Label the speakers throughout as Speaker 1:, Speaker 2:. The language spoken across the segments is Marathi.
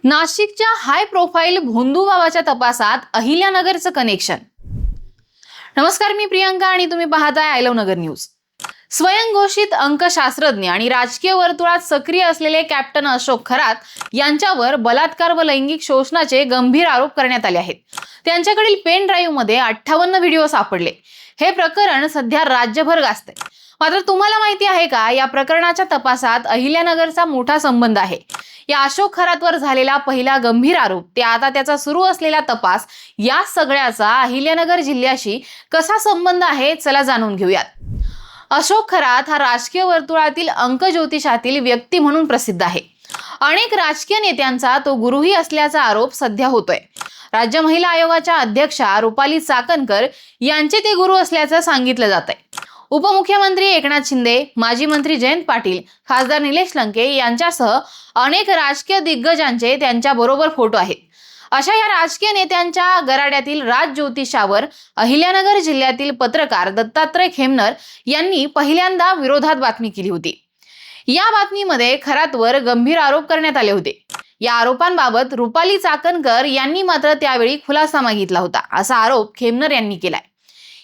Speaker 1: नाशिकच्या हाय प्रोफाईल भोंदू बाबाच्या तपासात अहिल्यानगरचं कनेक्शन। नमस्कार, मी प्रियंका आणि तुम्ही पाहताय आय लव्ह नगर न्यूज। स्वयंघोषित अंकशास्त्रज्ञ आणि राजकीय वर्तुळात सक्रिय असलेले कॅप्टन अशोक खरात यांच्यावर बलात्कार व लैंगिक शोषणाचे गंभीर आरोप करण्यात आले आहेत। त्यांच्याकडील पेन ड्राईव्ह मध्ये 58 व्हिडिओ सापडले। हे प्रकरण सध्या राज्यभर गाजते। मात्र तुम्हाला माहिती आहे का, या प्रकरणाच्या तपासात अहिल्यानगरचा मोठा संबंध आहे। या अशोक खरातवर झालेला पहिला गंभीर आरोप ते आता त्याचा सुरू असलेला तपास, या सगळ्याचा अहिल्यानगर जिल्ह्याशी कसा संबंध आहे, चला जाणून घेऊयात। अशोक खरात हा राजकीय वर्तुळातील अंक ज्योतिषातील व्यक्ती म्हणून प्रसिद्ध आहे। अनेक राजकीय नेत्यांचा तो गुरुही असल्याचा आरोप सध्या होतोय। राज्य महिला आयोगाच्या अध्यक्षा रुपाली चाकणकर यांचे ते गुरु असल्याचं सांगितलं जात आहे। उपमुख्यमंत्री एकनाथ शिंदे, माजी मंत्री जयंत पाटील, खासदार निलेश लंके यांच्यासह अनेक राजकीय दिग्गजांचे त्यांच्या बरोबर फोटो आहेत। अशा या राजकीय नेत्यांच्या गराड्यातील राज ज्योतिषावर अहिल्यानगर जिल्ह्यातील पत्रकार दत्तात्रय खेमनर यांनी पहिल्यांदा विरोधात बातमी केली होती। या बातमीमध्ये खरातवर गंभीर आरोप करण्यात आले होते। या आरोपांबाबत रुपाली चाकणकर यांनी मात्र त्यावेळी खुलासा मागितला होता, असा आरोप खेमनर यांनी केलाय।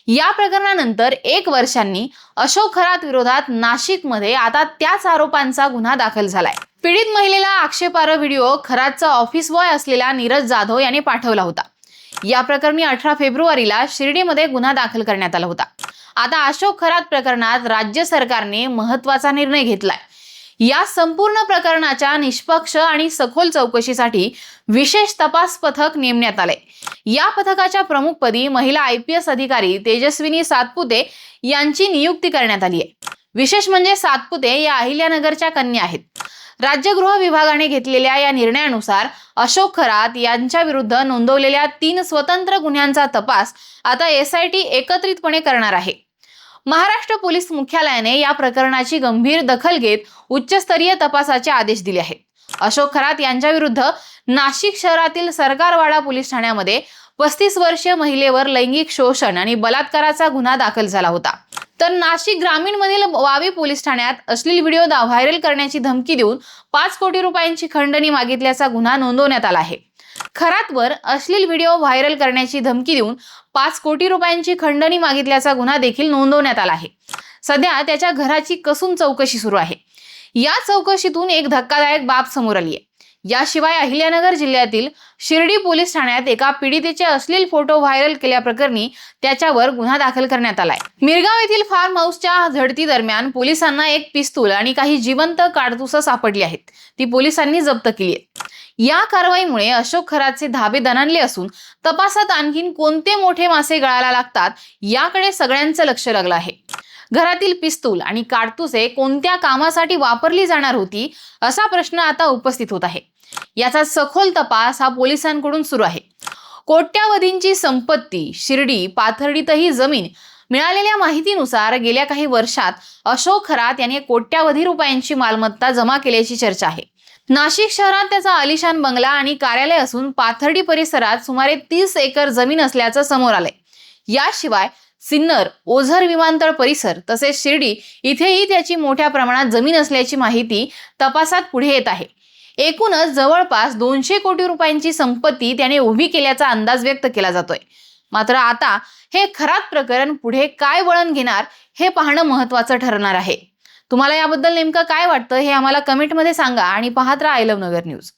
Speaker 1: या प्रकरणानंतर 1 वर्षांनी अशोक खरात विरोधात नाशिकमध्ये आता त्याच आरोपांचा गुन्हा दाखल झालाय। पीडित महिलेला आक्षेपार्ह व्हिडिओ खरातचा ऑफिस बॉय असलेला नीरज जाधव याने पाठवला होता। या प्रकरणी 18 फेब्रुवारीला शिर्डीमध्ये गुन्हा दाखल करण्यात आला होता। आता अशोक खरात प्रकरणात राज्य सरकारने महत्त्वाचा निर्णय घेतलाय। या संपूर्ण प्रकरणाच्या निष्पक्ष आणि सखोल चौकशीसाठी विशेष तपास पथक नेमण्यात आले। या पथकाच्या प्रमुखपदी महिला IPS अधिकारी तेजस्विनी सातपुते यांची नियुक्ती करण्यात आली आहे। विशेष म्हणजे सातपुते या अहिल्यानगरच्या कन्या आहेत। राज्य गृह विभागाने घेतलेल्या या निर्णयानुसार अशोक खरात यांच्या विरुद्ध नोंदवलेल्या 3 स्वतंत्र गुन्ह्यांचा तपास आता SIT एकत्रितपणे करणार आहे। महाराष्ट्र पोलीस मुख्यालयाने या प्रकरणाची गंभीर दखल घेत उच्चस्तरीय तपासाचे आदेश दिले आहेत। अशोक खरात यांच्या विरुद्ध नाशिक शहरातील सरकारवाडा पोलीस ठाण्यामध्ये 35 वर्षीय महिलेवर लैंगिक शोषण आणि बलात्काराचा गुन्हा दाखल झाला होता। तर नाशिक ग्रामीण मधील वावी पोलीस ठाण्यात अश्लील व्हिडिओ व्हायरल करण्याची धमकी देऊन 5 कोटी रुपयांची खंडणी मागितल्याचा गुन्हा नोंदवण्यात आला आहे। खरातवर अश्लील व्हिडिओ व्हायरल करण्याची धमकी देऊन 5 कोटी रुपयांची खंडणी मागितल्याचा गुन्हा देखील नोंदवण्यात आला आहे। सध्या त्याच्या घराची कसून चौकशी सुरू आहे। या चौकशीतून एक धक्कादायक बाब समोर आली आहे। याशिवाय अहिल्यानगर जिल्ह्यातील शिर्डी पोलीस ठाण्यात एका पीडितेचे अश्लील फोटो व्हायरल केल्याप्रकरणी त्याच्यावर गुन्हा दाखल करण्यात आलाय। मिरगाव येथील फार्म हाऊसच्या झडती दरम्यान पोलिसांना एक पिस्तूल आणि काही जिवंत काडतुसं सापडली आहेत। ती पोलिसांनी जप्त केली आहेत। या कारवाईमुळे अशोक खरातचे धाबे दणाणले असून तपासात आणखीन कोणते मोठे मासे गळाला लागतात याकडे सगळ्यांचं लक्ष लागलं आहे। घरातील पिस्तूल आणि काडतुसे कोणत्या कामासाठी वापरली जाणार होती, असा प्रश्न आता उपस्थित होत आहे। याचा सखोल तपास हा पोलिसांकडून सुरू आहे। कोट्यावधींची संपत्ती, शिर्डी पाथर्डीतही जमीन, मिळालेल्या माहितीनुसार गेल्या काही वर्षात अशोक खरात याने कोट्यावधी रुपयांची मालमत्ता जमा केल्याची चर्चा आहे। नाशिक शहरात त्याचा आलिशान बंगला आणि कार्यालय असून पाथर्डी परिसरात सुमारे 30 एकर जमीन असल्याचं समोर आलंय। याशिवाय सिन्नर, ओझर विमानतळ परिसर तसेच शिर्डी इथेही त्याची मोठ्या प्रमाणात जमीन असल्याची माहिती तपासात पुढे येत आहे। एकूणच जवळपास 200 कोटी रुपयांची संपत्ती त्याने उभी केल्याचा अंदाज व्यक्त केला जातोय। मात्र आता हे खरात प्रकरण पुढे काय वळण घेणार हे पाहणं महत्त्वाचं ठरणार आहे। तुम्हाला याबद्दल नेमकं काय वाटतं हे आम्हाला कमेंटमध्ये सांगा आणि पाहत राहा आय लव्ह नगर न्यूज।